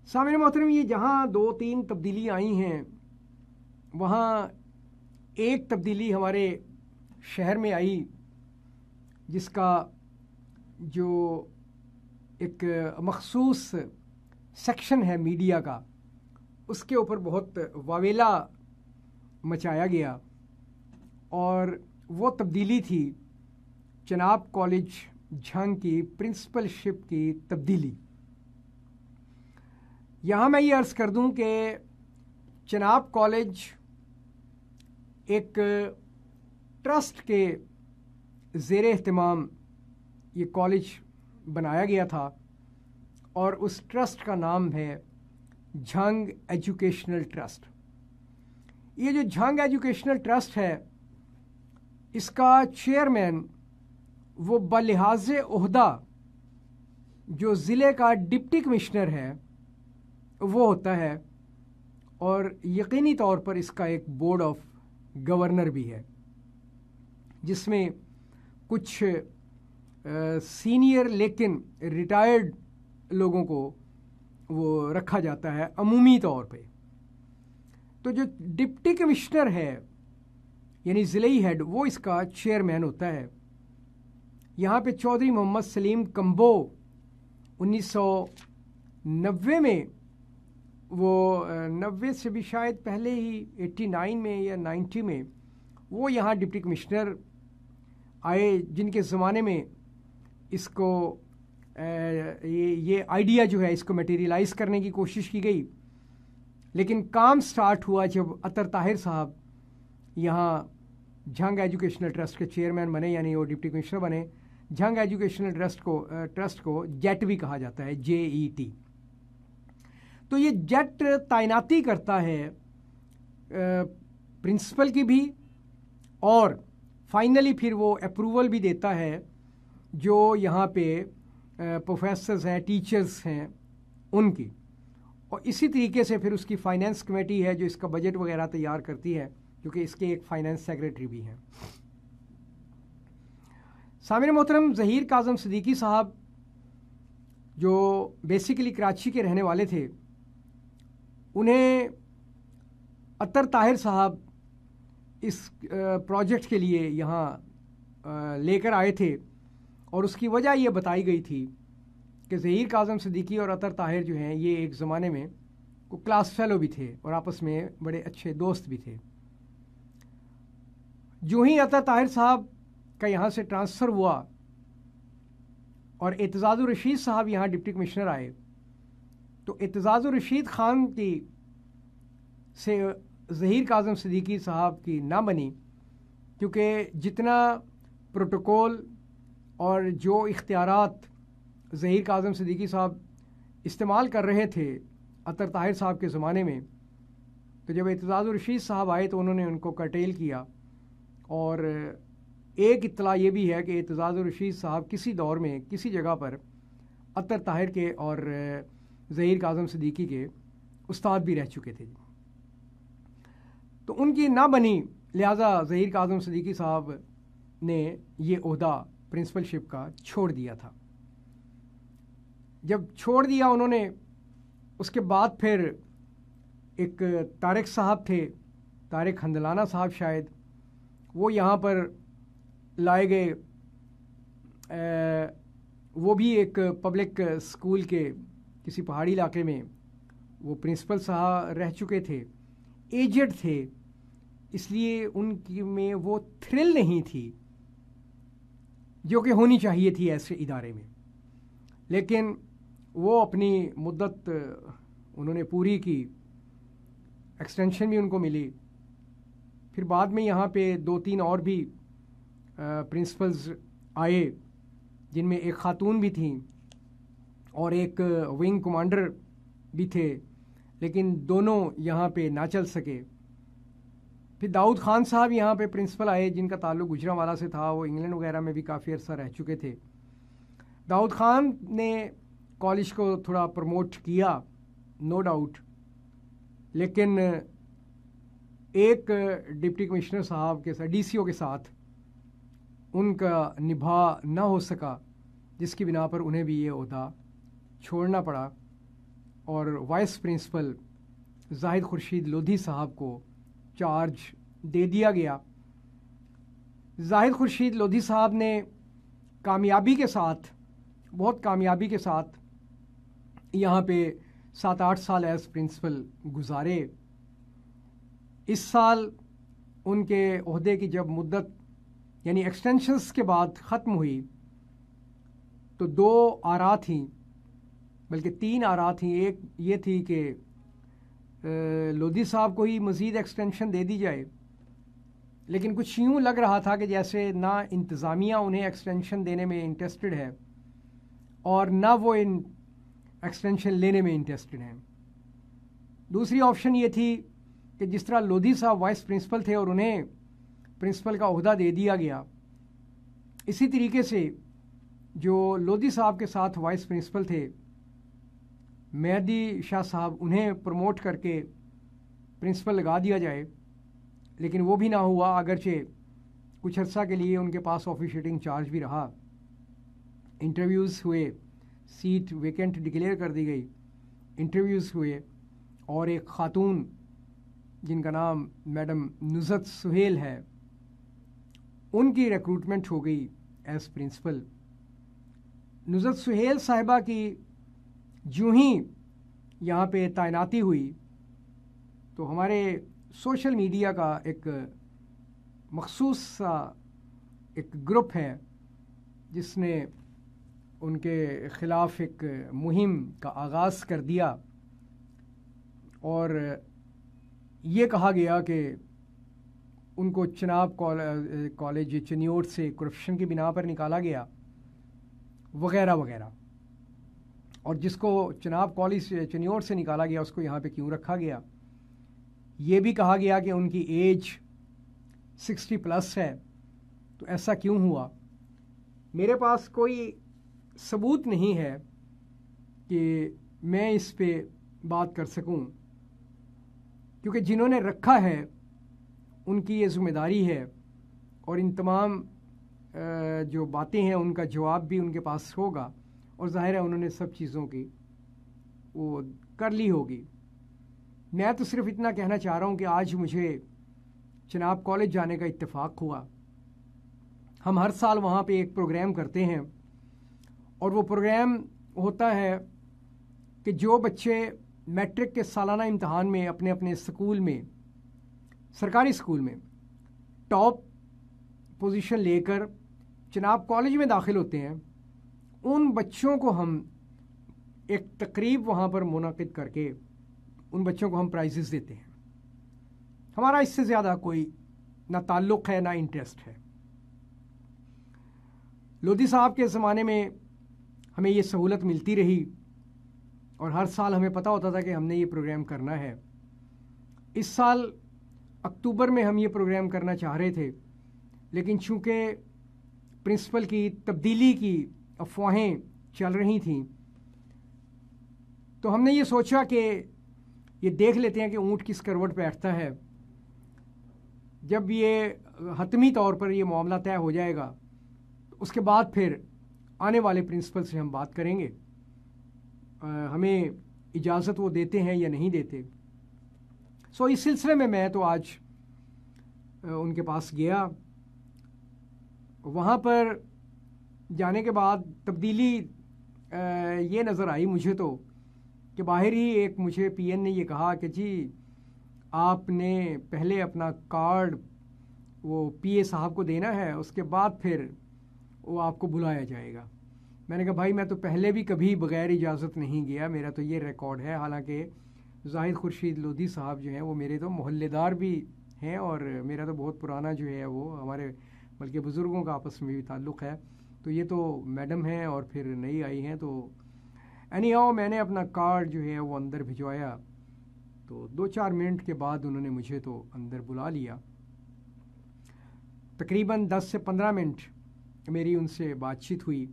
سامعین محترم، یہ جہاں 2-3 تبدیلیاں آئی ہیں وہاں ایک تبدیلی ہمارے شہر میں آئی جس کا جو ایک مخصوص سیکشن ہے میڈیا کا، اس کے اوپر بہت واویلا مچایا گیا، اور وہ تبدیلی تھی چناب کالج جھنگ کی پرنسپل شپ کی تبدیلی۔ یہاں میں یہ عرض کر دوں کہ چناب کالج ایک ٹرسٹ کے زیر اہتمام یہ کالج بنایا گیا تھا، اور اس ٹرسٹ کا نام ہے جھنگ ایجوکیشنل ٹرسٹ۔ یہ جو جھنگ ایجوکیشنل ٹرسٹ ہے، اس کا چیئرمین وہ بلحاظ عہدہ جو ضلع کا ڈپٹی کمشنر ہے وہ ہوتا ہے، اور یقینی طور پر اس کا ایک بورڈ آف گورنر بھی ہے جس میں کچھ سینئر لیکن ریٹائرڈ لوگوں کو وہ رکھا جاتا ہے عمومی طور پہ۔ تو جو ڈپٹی کمشنر ہے یعنی ضلعی ہیڈ، وہ اس کا چیئرمین ہوتا ہے۔ یہاں پہ چودھری محمد سلیم کمبو 1990 میں، وہ 90 سے بھی شاید پہلے ہی 89 میں یا 90 میں وہ یہاں ڈپٹی کمشنر آئے، جن کے زمانے میں اس کو یہ آئیڈیا جو ہے اس کو میٹیریلائز کرنے کی کوشش کی گئی، لیکن کام سٹارٹ ہوا جب اطہر طاہر صاحب یہاں جھنگ ایجوکیشنل ٹرسٹ کے چیئرمین بنے، یعنی وہ ڈپٹی کمشنر بنے۔ جھنگ ایجوکیشنل ٹرسٹ کو جیٹ بھی کہا جاتا ہے، JET۔ تو یہ جیٹ تعیناتی کرتا ہے پرنسپل کی بھی، اور فائنلی پھر وہ اپروول بھی دیتا ہے جو یہاں پہ پروفیسرز ہیں، ٹیچرز ہیں، ان کی، اور اسی طریقے سے پھر اس کی فائنینس کمیٹی ہے جو اس کا بجٹ وغیرہ تیار کرتی ہے، کیونکہ اس کے ایک فائنینس سیکریٹری بھی ہیں۔ سامعین محترم، ظہیر کاظم صدیقی صاحب جو بیسیکلی کراچی کے رہنے والے تھے، انہیں اطہر طاہر صاحب اس پروجیکٹ کے لیے یہاں لے کر آئے تھے، اور اس کی وجہ یہ بتائی گئی تھی کہ ظہیر کاظم صدیقی اور اطہر طاہر جو ہیں یہ ایک زمانے میں کو کلاس فیلو بھی تھے اور آپس میں بڑے اچھے دوست بھی تھے۔ جو ہی اطہر طاہر صاحب کا یہاں سے ٹرانسفر ہوا اور اعتزاز الرشید صاحب یہاں ڈپٹی کمشنر آئے، تو اعتزاز الرشید خان کی سے ظہیر کاظم صدیقی صاحب کی نہ بنی، کیونکہ جتنا پروٹوکول اور جو اختیارات ظہیر کاظم صدیقی صاحب استعمال کر رہے تھے اطہر طاہر صاحب کے زمانے میں، تو جب اعتزاز الرشید صاحب آئے تو انہوں نے ان کو کرٹیل کیا۔ اور ایک اطلاع یہ بھی ہے کہ اعتزاز الرشید صاحب کسی دور میں کسی جگہ پر اطہر طاہر کے اور ظہیر کاظم صدیقی کے استاد بھی رہ چکے تھے، تو ان کی نہ بنی، لہٰذا ظہیر کاظم صدیقی صاحب نے یہ عہدہ پرنسپل شپ کا چھوڑ دیا تھا۔ جب چھوڑ دیا انہوں نے، اس کے بعد پھر ایک طارق صاحب تھے، طارق ہندلانہ صاحب شاید، وہ یہاں پر لائے گئے۔ وہ بھی ایک پبلک اسکول کے کسی پہاڑی علاقے میں وہ پرنسپل صاحب رہ چکے تھے، ایجڈ تھے، اس لیے ان کی میں وہ تھرل نہیں تھی جو کہ ہونی چاہیے تھی ایسے ادارے میں، لیکن وہ اپنی مدت انہوں نے پوری کی، ایکسٹینشن بھی ان کو ملی۔ پھر بعد میں یہاں پہ 2-3 اور بھی پرنسپلز آئے، جن میں ایک خاتون بھی تھیں اور ایک ونگ کمانڈر بھی تھے، لیکن دونوں یہاں پہ نہ چل سکے۔ پھر داؤد خان صاحب یہاں پہ پرنسپل آئے، جن کا تعلق گوجرانوالہ سے تھا، وہ انگلینڈ وغیرہ میں بھی کافی عرصہ رہ چکے تھے۔ داؤد خان نے کالج کو تھوڑا پروموٹ کیا، نو ڈاؤٹ، لیکن ایک ڈپٹی کمشنر صاحب کے ساتھ، DCO کے ساتھ ان کا نبھا نہ ہو سکا، جس کی بنا پر انہیں بھی یہ عہدہ چھوڑنا پڑا۔ اور وائس پرنسپل زاہد خورشید لودھی صاحب کو چارج دے دیا گیا۔ زاہد خورشید لودھی صاحب نے کامیابی کے ساتھ، بہت کامیابی کے ساتھ یہاں پہ 7-8 سال ایز پرنسپل گزارے۔ اس سال ان کے عہدے کی جب مدت یعنی ایکسٹینشنز کے بعد ختم ہوئی تو 2 آراء تھیں، بلکہ 3 آراء تھیں۔ ایک یہ تھی کہ لودھی صاحب کو ہی مزید ایکسٹینشن دے دی جائے، لیکن کچھ یوں لگ رہا تھا کہ جیسے نہ انتظامیہ انہیں ایکسٹینشن دینے میں انٹرسٹڈ ہے اور نہ وہ ان ایکسٹینشن لینے میں انٹرسٹڈ ہیں۔ دوسری آپشن یہ تھی کہ جس طرح لودھی صاحب وائس پرنسپل تھے اور انہیں پرنسپل کا عہدہ دے دیا گیا، اسی طریقے سے جو لودھی صاحب کے ساتھ وائس پرنسپل تھے مہدی شاہ صاحب، انہیں پروموٹ کر کے پرنسپل لگا دیا جائے، لیکن وہ بھی نہ ہوا، اگرچہ کچھ عرصہ کے لیے ان کے پاس آفیشیٹنگ چارج بھی رہا۔ انٹرویوز ہوئے، سیٹ ویکنٹ ڈکلیئر کر دی گئی، انٹرویوز ہوئے اور ایک خاتون جن کا نام میڈم نصرت سہیل ہے، ان کی ریکروٹمنٹ ہو گئی ایز پرنسپل۔ نصرت سہیل صاحبہ کی جو ہی یہاں پہ تعیناتی ہوئی تو ہمارے سوشل میڈیا کا ایک مخصوص سا ایک گروپ ہے جس نے ان کے خلاف ایک مہم کا آغاز کر دیا اور یہ کہا گیا کہ ان کو چناب کالج چنیوٹ سے کرپشن کی بنا پر نکالا گیا وغیرہ وغیرہ، اور جس کو چناب کالج چنیوٹ سے نکالا گیا اس کو یہاں پہ کیوں رکھا گیا۔ یہ بھی کہا گیا کہ ان کی ایج 60+ ہے، تو ایسا کیوں ہوا؟ میرے پاس کوئی ثبوت نہیں ہے کہ میں اس پہ بات کر سکوں، کیونکہ جنہوں نے رکھا ہے ان کی یہ ذمہ داری ہے، اور ان تمام جو باتیں ہیں ان کا جواب بھی ان کے پاس ہوگا، اور ظاہر ہے انہوں نے سب چیزوں کی وہ کر لی ہوگی۔ میں تو صرف اتنا کہنا چاہ رہا ہوں کہ آج مجھے چناب کالج جانے کا اتفاق ہوا۔ ہم ہر سال وہاں پہ ایک پروگرام کرتے ہیں، اور وہ پروگرام ہوتا ہے کہ جو بچے میٹرک کے سالانہ امتحان میں اپنے اپنے سکول میں، سرکاری سکول میں ٹاپ پوزیشن لے کر چناب کالج میں داخل ہوتے ہیں، ان بچوں کو ہم ایک تقریب وہاں پر منعقد کر کے ان بچوں کو ہم پرائزز دیتے ہیں۔ ہمارا اس سے زیادہ کوئی نہ تعلق ہے نہ انٹرسٹ ہے۔ لودھی صاحب کے زمانے میں ہمیں یہ سہولت ملتی رہی اور ہر سال ہمیں پتہ ہوتا تھا کہ ہم نے یہ پروگرام کرنا ہے۔ اس سال اکتوبر میں ہم یہ پروگرام کرنا چاہ رہے تھے، لیکن چونکہ پرنسپل کی تبدیلی کی افواہیں چل رہی تھیں تو ہم نے یہ سوچا کہ یہ دیکھ لیتے ہیں کہ اونٹ کس کروٹ بیٹھتا ہے۔ جب یہ حتمی طور پر یہ معاملہ طے ہو جائے گا اس کے بعد پھر آنے والے پرنسپل سے ہم بات کریں گے، ہمیں اجازت وہ دیتے ہیں یا نہیں دیتے۔ سو اس سلسلے میں تو آج ان کے پاس گیا۔ وہاں پر جانے کے بعد تبدیلی یہ نظر آئی مجھے تو کہ باہر ہی ایک مجھے پی این نے یہ کہا کہ جی آپ نے پہلے اپنا کارڈ وہ پی اے صاحب کو دینا ہے، اس کے بعد پھر وہ آپ کو بلایا جائے گا۔ میں نے کہا بھائی میں تو پہلے بھی کبھی بغیر اجازت نہیں گیا، میرا تو یہ ریکارڈ ہے۔ حالانکہ زاہد خورشید لودھی صاحب جو ہیں وہ میرے تو محلے دار بھی ہیں، اور میرا تو بہت پرانا جو ہے وہ ہمارے بلکہ بزرگوں کا آپس میں بھی تعلق ہے، تو یہ تو میڈم ہیں اور پھر نئی آئی ہیں۔ تو اینی ہاؤ میں نے اپنا کارڈ جو ہے وہ اندر بھجوایا، تو 2-4 منٹ کے بعد انہوں نے مجھے تو اندر بلا لیا۔ تقریباً 10 سے 15 منٹ میری ان سے بات چیت ہوئی۔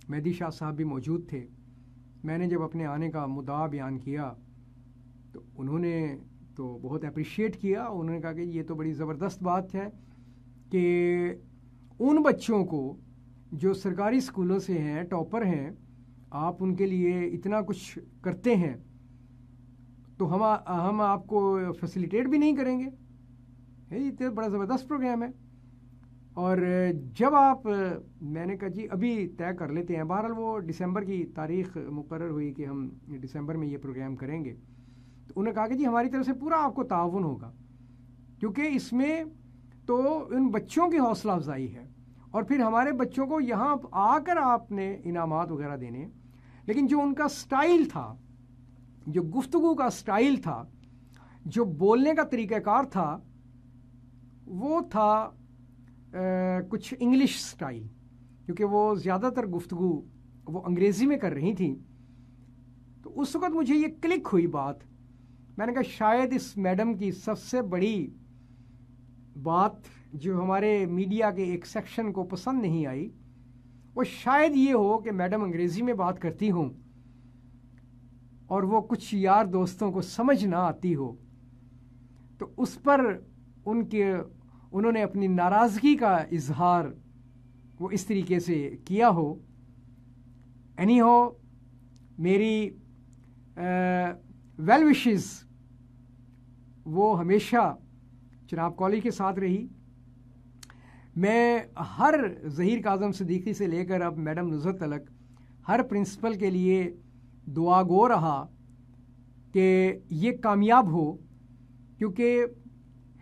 مہدی شاہ صاحب بھی موجود تھے۔ میں نے جب اپنے آنے کا مدعا بیان کیا تو انہوں نے تو بہت اپریشیٹ کیا۔ انہوں نے کہا کہ یہ تو بڑی زبردست بات ہے کہ ان بچوں کو جو سرکاری اسکولوں سے ہیں، ٹاپر ہیں، آپ ان کے لیے اتنا کچھ کرتے ہیں، تو ہم آپ کو فیسیلیٹیٹ بھی نہیں کریں گے. یہ تو بڑا زبردست پروگرام ہے. اور جب آپ, میں نے کہا جی ابھی طے کر لیتے ہیں. بہرحال وہ دسمبر کی تاریخ مقرر ہوئی کہ ہم دسمبر میں یہ پروگرام کریں گے. تو انہوں نے کہا کہ جی ہماری طرف سے پورا آپ کو تعاون ہوگا, کیونکہ اس میں تو ان بچوں کی حوصلہ افزائی ہے, اور پھر ہمارے بچوں کو یہاں آ کر آپ نے انعامات وغیرہ دینے. لیکن جو ان کا سٹائل تھا, جو گفتگو کا سٹائل تھا, جو بولنے کا طریقہ کار تھا, وہ تھا کچھ انگلش سٹائل, کیونکہ وہ زیادہ تر گفتگو وہ انگریزی میں کر رہی تھیں. تو اس وقت مجھے یہ کلک ہوئی بات. میں نے کہا شاید اس میڈم کی سب سے بڑی بات جو ہمارے میڈیا کے ایک سیکشن کو پسند نہیں آئی, وہ شاید یہ ہو کہ میڈم انگریزی میں بات کرتی ہوں اور وہ کچھ یار دوستوں کو سمجھ نہ آتی ہو, تو اس پر انہوں نے اپنی ناراضگی کا اظہار وہ اس طریقے سے کیا ہو. اینی ہو, میری ویل وشز وہ ہمیشہ چناب کالج کے ساتھ رہی. میں ہر ظہیر کاظم صدیقی سے لے کر اب میڈم نصرت تلک ہر پرنسپل کے لیے دعا گو رہا کہ یہ کامیاب ہو, کیونکہ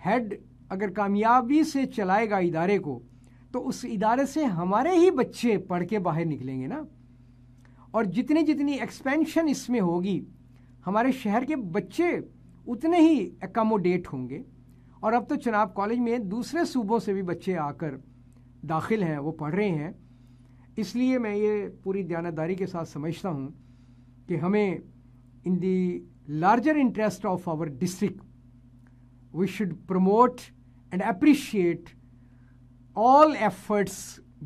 ہیڈ اگر کامیابی سے چلائے گا ادارے کو تو اس ادارے سے ہمارے ہی بچے پڑھ کے باہر نکلیں گے نا. اور جتنی ایکسپینشن اس میں ہوگی ہمارے شہر کے بچے اتنے ہی ایکاموڈیٹ ہوں گے. اور اب تو چناب کالج میں دوسرے صوبوں سے بھی بچے آ کر داخل ہیں, وہ پڑھ رہے ہیں. اس لیے میں یہ پوری دیانتداری کے ساتھ سمجھتا ہوں کہ ہمیں in the larger interest of our district we should promote and appreciate all efforts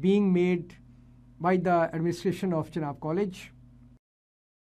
being made by the administration of Chenab College.